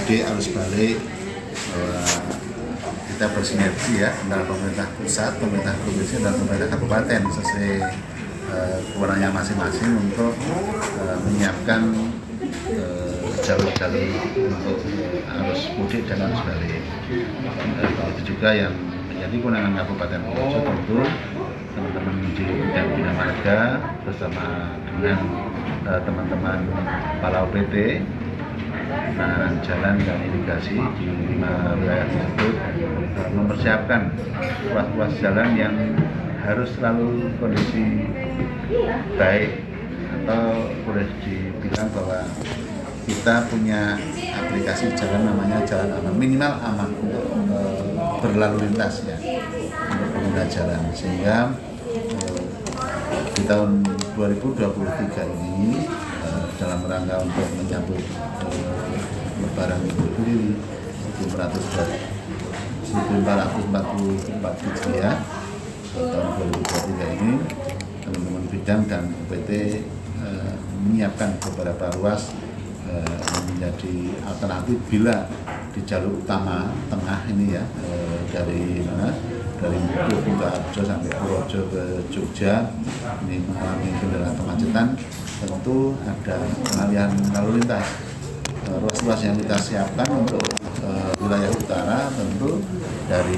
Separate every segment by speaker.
Speaker 1: mudik arus balik, bahwa kita bersinergi ya antara pemerintah pusat, pemerintah provinsi dan pemerintah kabupaten sesuai kewenangannya masing-masing untuk menyiapkan jalur-jalur untuk arus mudik dan arus balik. Itu juga yang menjadi kewenangan Kabupaten Purworejo, tentu teman-teman di bidang bina marga bersama dengan teman-teman kepala UPT penanganan jalan dan irigasi di 5 wilayah tersebut mempersiapkan ruas-ruas jalan yang harus selalu kondisi baik, atau boleh dibilang bahwa kita punya aplikasi jalan namanya Jalan Aman, minimal aman untuk berlalu lintas ya, untuk pengguna jalan, sehingga di tahun 2023 ini dalam rangka untuk menyambut Lebaran Idul Fitri 1444 Hijriah tahun 2023 ini, teman-teman bidang dan UPT menyiapkan beberapa ruas menjadi alternatif bila di jalur utama tengah ini ya, dari mana, dari Purworejo sampai Purworejo ke Jogja ini mengalami kendala kemacetan, tentu ada pengalihan lalu lintas. Ruas-ruas yang kita siapkan untuk wilayah utara tentu dari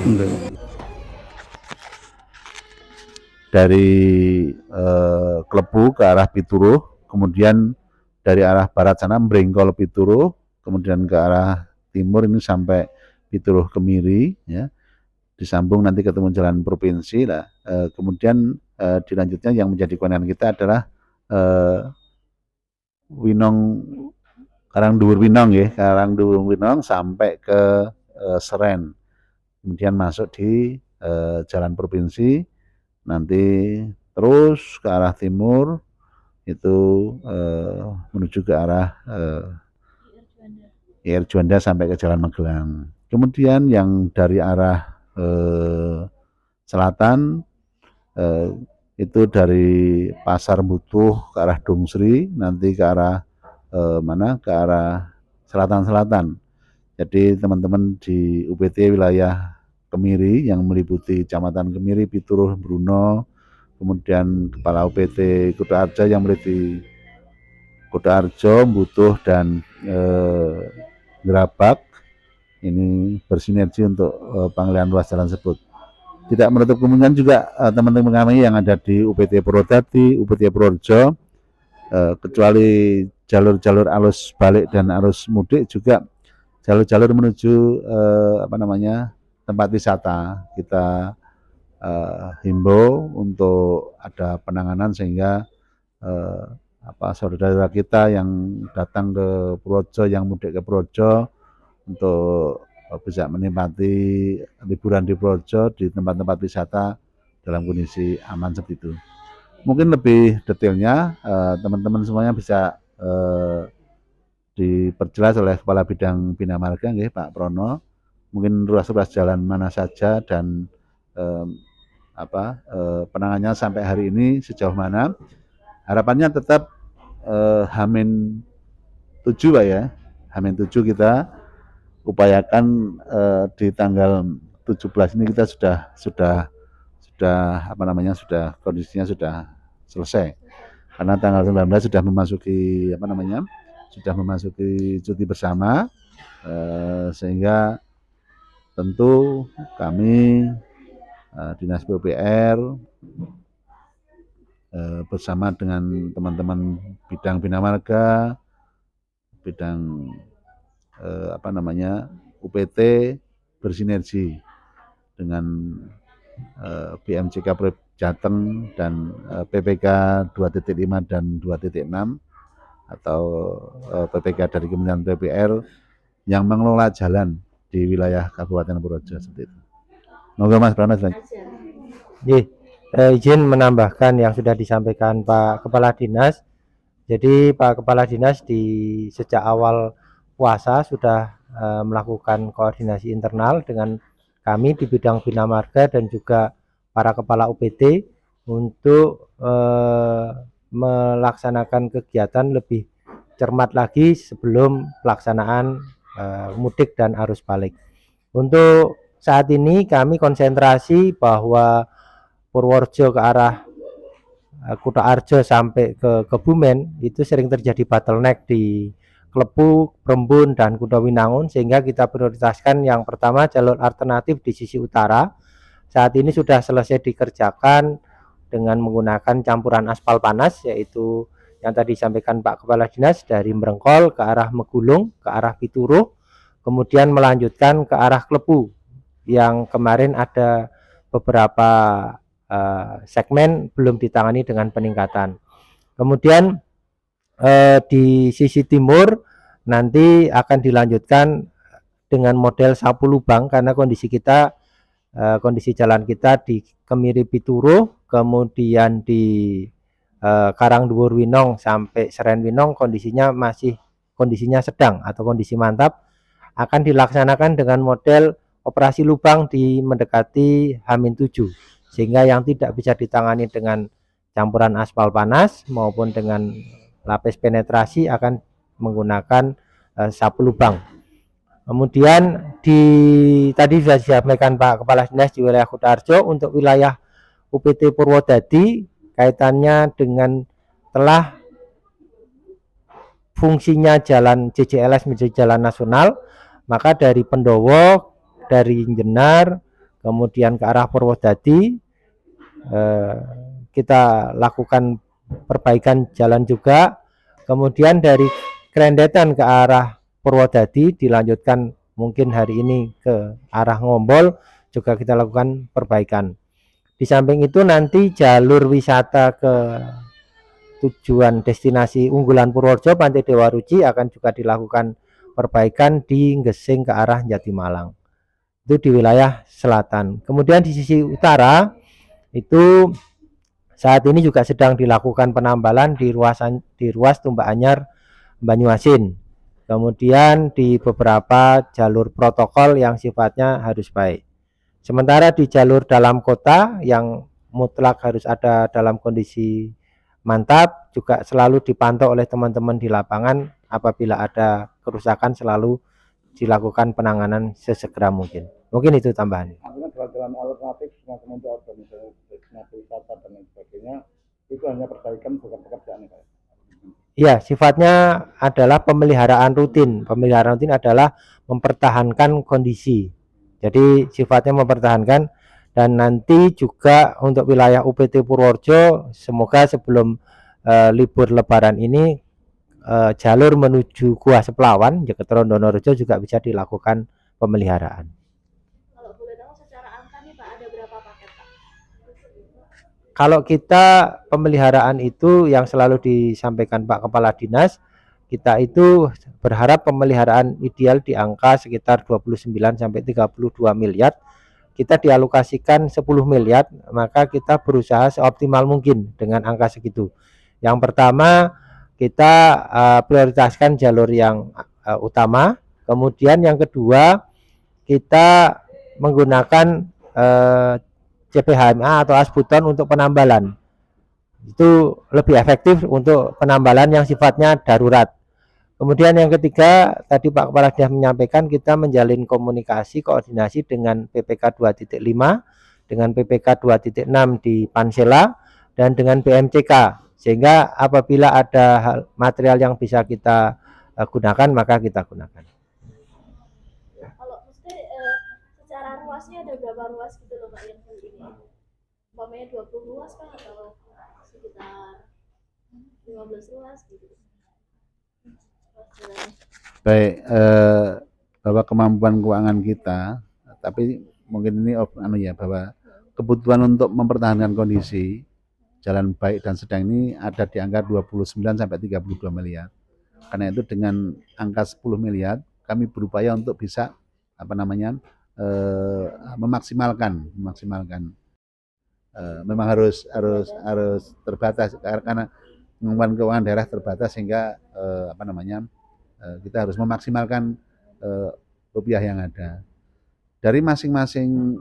Speaker 1: Klebu ke arah Pituruh, kemudian dari arah barat sana Brengkol Pituruh, kemudian ke arah timur ini sampai Pituruh Kemiri ya, disambung nanti ketemu jalan provinsi lah. Kemudian dilanjutnya yang menjadi kewenangan kita adalah Winong Karangduwur Winong ya, Karangduwur Winong sampai ke Seren, kemudian masuk di jalan provinsi, nanti terus ke arah timur itu menuju ke arah IR Juanda sampai ke Jalan Magelang. Kemudian yang dari arah selatan itu dari Pasar Butuh ke arah Dungsri, nanti ke arah mana, ke arah selatan-selatan. Jadi teman-teman di UPT wilayah Kemiri yang meliputi Kecamatan Kemiri, Pituruh, Bruno, kemudian kepala UPT Kutoarjo yang meliputi Kutoarjo, Butuh dan Gerabak, ini bersinergi untuk pengalihan ruas jalan tersebut. Tidak menutup kemungkinan juga teman-teman kami yang ada di UPT Purwodadi, UPT Purworejo, kecuali jalur-jalur arus balik dan arus mudik, juga jalur-jalur menuju tempat wisata kita himbau untuk ada penanganan, sehingga saudara-saudara kita yang datang ke Purworejo, yang mudik ke Purworejo untuk bisa menikmati liburan di Purworejo di tempat-tempat wisata dalam kondisi aman seperti itu. Mungkin lebih detailnya teman-teman semuanya bisa diperjelas oleh Kepala Bidang Bina Marga Pak Prono, mungkin ruas-ruas jalan mana saja dan penanganannya sampai hari ini sejauh mana. Harapannya tetap H-7 Pak ya, H-7 kita upayakan di tanggal 17 ini kita sudah kondisinya sudah selesai, karena tanggal 19 sudah memasuki cuti bersama, sehingga tentu kami Dinas PUPR bersama dengan teman-teman bidang bina marga, bidang UPT bersinergi dengan BMCK Proyek Jateng dan PPK 2.5 dan 2.6 atau PPK dari Kementerian PUPR yang mengelola jalan di wilayah Kabupaten Purworejo seperti itu. Moga Mas Prana.
Speaker 2: Izin menambahkan yang sudah disampaikan Pak Kepala Dinas. Jadi Pak Kepala Dinas sejak awal puasa sudah melakukan koordinasi internal dengan kami di bidang bina marga dan juga para kepala UPT untuk melaksanakan kegiatan lebih cermat lagi sebelum pelaksanaan mudik dan arus balik. Untuk saat ini kami konsentrasi bahwa Purworejo ke arah Kutoarjo sampai ke Kebumen itu sering terjadi bottleneck di Klepu, Brembun, dan Kuto Winangun, sehingga kita prioritaskan yang pertama jalur alternatif di sisi utara. Saat ini sudah selesai dikerjakan dengan menggunakan campuran aspal panas, yaitu yang tadi disampaikan Pak Kepala Dinas, dari Mrengkol ke arah Megulung, ke arah Pituruh, kemudian melanjutkan ke arah Klepu, yang kemarin ada beberapa segmen belum ditangani dengan peningkatan. Kemudian di sisi timur nanti akan dilanjutkan dengan model sapu lubang, karena kondisi kita, kondisi jalan kita di Kemiri Pituruh, kemudian di Karangduwur Winong sampai Seren Winong kondisinya sedang atau kondisi mantap, akan dilaksanakan dengan model operasi lubang di mendekati H-7, sehingga yang tidak bisa ditangani dengan campuran aspal panas maupun dengan lapis penetrasi akan menggunakan sapu lubang. Kemudian tadi sudah disampaikan Pak Kepala Dinas di wilayah Kutoarjo, untuk wilayah UPT Purwodadi kaitannya dengan telah fungsinya jalan JJLS menjadi jalan nasional, maka dari Pendowo, dari Jenar, kemudian ke arah Purwodadi kita lakukan perbaikan jalan juga. Kemudian dari Krendetan ke arah Purwodadi dilanjutkan mungkin hari ini ke arah Ngombol juga kita lakukan perbaikan. Di samping itu nanti jalur wisata ke tujuan destinasi unggulan Purworejo Pantai Dewa Ruci akan juga dilakukan perbaikan di Gesing ke arah Jatimalang. Itu di wilayah selatan. Kemudian di sisi utara itu saat ini juga sedang dilakukan penambalan di ruas Tumbak Anyar Banyuasin. Kemudian di beberapa jalur protokol yang sifatnya harus baik. Sementara di jalur dalam kota yang mutlak harus ada dalam kondisi mantap juga selalu dipantau oleh teman-teman di lapangan. Apabila ada kerusakan selalu dilakukan penanganan sesegera mungkin. Mungkin itu tambahan.
Speaker 3: Artinya jalan-jalan alternatif semacam untuk organisasi destinasi wisata dan lain sebagainya itu hanya perbaikan bukan pekerjaan ya?
Speaker 2: Iya, sifatnya adalah pemeliharaan rutin. Pemeliharaan rutin adalah mempertahankan kondisi. Jadi sifatnya mempertahankan, dan nanti juga untuk wilayah UPT Purworejo semoga sebelum libur Lebaran ini jalur menuju Gua Seplawan, Jeketron Donorejo juga bisa dilakukan pemeliharaan.
Speaker 4: Kalau boleh tahu secara angka nih Pak, ada berapa paket Pak?
Speaker 2: Kalau kita pemeliharaan itu yang selalu disampaikan Pak Kepala Dinas, kita itu berharap pemeliharaan ideal di angka sekitar 29 sampai 32 miliar. Kita dialokasikan 10 miliar, maka kita berusaha seoptimal mungkin dengan angka segitu. Yang pertama, kita prioritaskan jalur yang utama. Kemudian yang kedua, kita menggunakan CPHMA atau asbuton untuk penambalan. Itu lebih efektif untuk penambalan yang sifatnya darurat. Kemudian yang ketiga, tadi Pak Kepala Dinas menyampaikan kita menjalin komunikasi koordinasi dengan PPK 2.5, dengan PPK 2.6 di Pansela, dan dengan BMCK, sehingga apabila ada material yang bisa kita gunakan maka kita gunakan.
Speaker 4: Kalau mesti secara ruasnya ada berapa ruas gitu loh Pak yang ini? Umpamanya 20 ruas Pak atau sekitar 15 ruas gitu?
Speaker 1: Baik, bahwa kemampuan keuangan kita, tapi mungkin ini bahwa kebutuhan untuk mempertahankan kondisi jalan baik dan sedang ini ada di angka 29 sampai 32 miliar. Karena itu dengan angka 10 miliar kami berupaya untuk bisa memaksimalkan. Memang harus terbatas karena kemampuan keuangan daerah terbatas, sehingga kita harus memaksimalkan rupiah yang ada. Dari masing-masing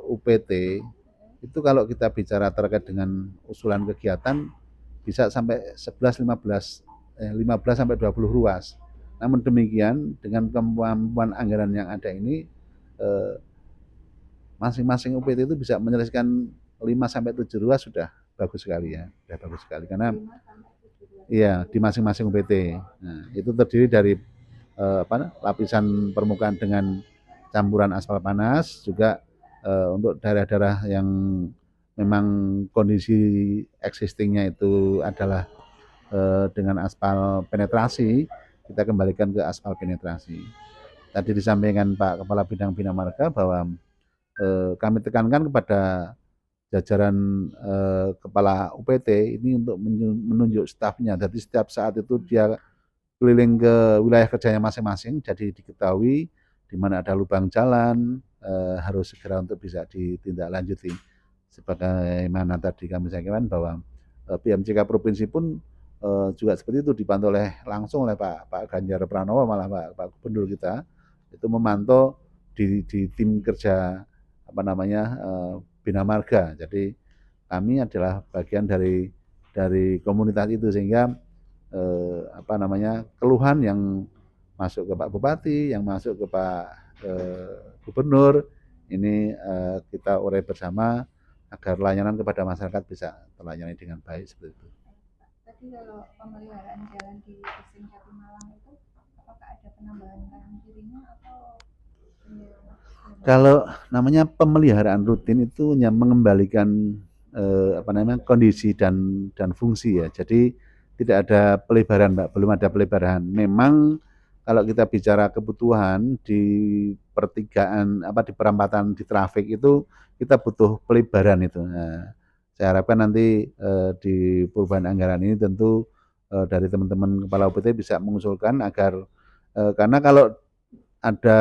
Speaker 1: UPT itu kalau kita bicara terkait dengan usulan kegiatan bisa sampai 15 sampai 20 ruas. Namun demikian dengan kemampuan anggaran yang ada ini masing-masing UPT itu bisa menyelesaikan 5 sampai 7 ruas sudah bagus sekali ya. Sudah bagus sekali karena iya di masing-masing UPT. Nah, itu terdiri dari lapisan permukaan dengan campuran aspal panas, juga untuk daerah-daerah yang memang kondisi existingnya itu adalah dengan aspal penetrasi, kita kembalikan ke aspal penetrasi. Tadi disampaikan Pak Kepala Bidang Bina Marga bahwa kami tekankan kepada jajaran kepala UPT ini untuk menunjuk stafnya. Jadi setiap saat itu dia keliling ke wilayah kerjanya masing-masing, jadi diketahui di mana ada lubang jalan harus segera untuk bisa ditindaklanjuti. Sebagaimana tadi kami sampaikan bahwa PMCK provinsi pun juga seperti itu dipantau langsung oleh Pak Ganjar Pranowo, malah Pak Gubernur kita itu memantau di tim kerja Bina Marga. Jadi kami adalah bagian dari komunitas itu, sehingga keluhan yang masuk ke Pak Bupati, yang masuk ke Pak Gubernur ini kita urai bersama agar layanan kepada masyarakat bisa terlayani dengan baik seperti itu.
Speaker 5: Tadi kalau pemeliharaan jalan di Gesing Jatimalang itu apakah ada penambahan kanan kirinya atau
Speaker 1: kalau namanya pemeliharaan rutin itu hanya mengembalikan kondisi dan fungsi ya. Jadi tidak ada pelebaran, Mbak, belum ada pelebaran. Memang kalau kita bicara kebutuhan di pertigaan di perempatan di trafik itu kita butuh pelebaran itu. Nah, saya harapkan nanti di perubahan anggaran ini tentu dari teman-teman kepala UPT bisa mengusulkan agar karena kalau ada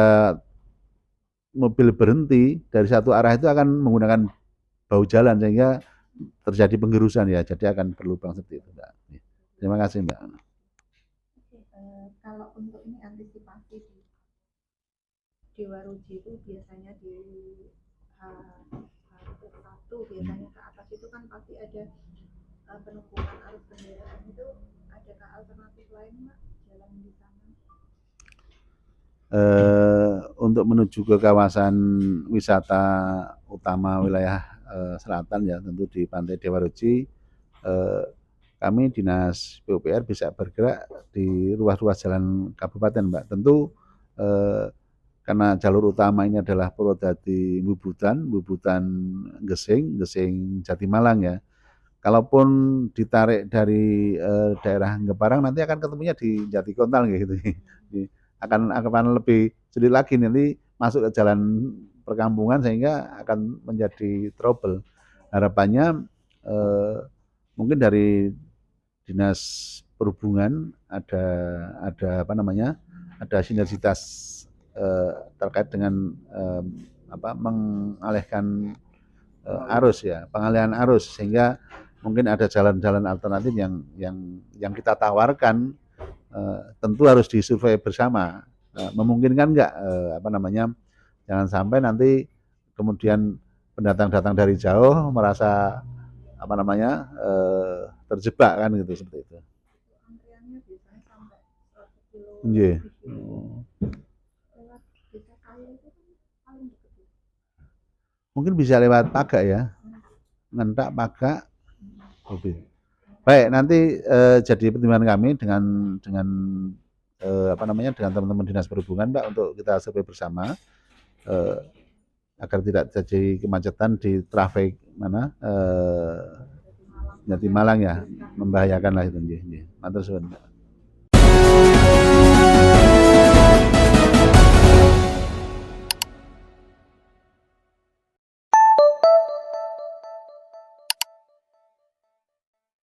Speaker 1: mobil berhenti dari satu arah itu akan menggunakan bahu jalan sehingga terjadi penggerusan ya, jadi akan berlubang seperti itu, Mbak. Terima kasih, Mbak.
Speaker 5: Kalau untuk ini antisipasi di Dewa Ruji itu biasanya di H1 biasanya ke atas itu kan pasti ada penumpukan arus kendaraan, itu adakah alternatif lain, Mbak, jalan di sana?
Speaker 1: Untuk menuju ke kawasan wisata utama wilayah selatan ya, tentu di Pantai Dewa Ruji, kami Dinas PUPR bisa bergerak di ruas-ruas jalan kabupaten, Mbak. Tentu karena jalur utama ini adalah Purwodadi Bubutan Gesing Jatimalang ya. Kalaupun ditarik dari daerah Ngeparang nanti akan ketemunya di Jatikontal gitu. akan lebih sulit lagi nanti masuk ke jalan perkampungan sehingga akan menjadi trouble. Harapannya mungkin dari Dinas Perhubungan ada sinergitas terkait dengan mengalihkan arus ya, pengalihan arus, sehingga mungkin ada jalan-jalan alternatif yang kita tawarkan. Tentu harus disurvei bersama, memungkinkan enggak jangan sampai nanti kemudian pendatang datang dari jauh merasa terjebak kan gitu, seperti itu.
Speaker 5: Antriannya biasanya sampai 100 kilo.
Speaker 1: Nggih.
Speaker 5: Lewat Desa Kaya itu kan paling dekat.
Speaker 1: Mungkin bisa lewat Pagak ya, Ngentak Pagak, mobil. Baik, nanti jadi pertimbangan kami dengan dengan teman-teman Dinas Perhubungan, Pak, untuk kita survei bersama agar tidak terjadi kemacetan di trafik Jatimalang ya, membahayakan lah itu. Matur suwun.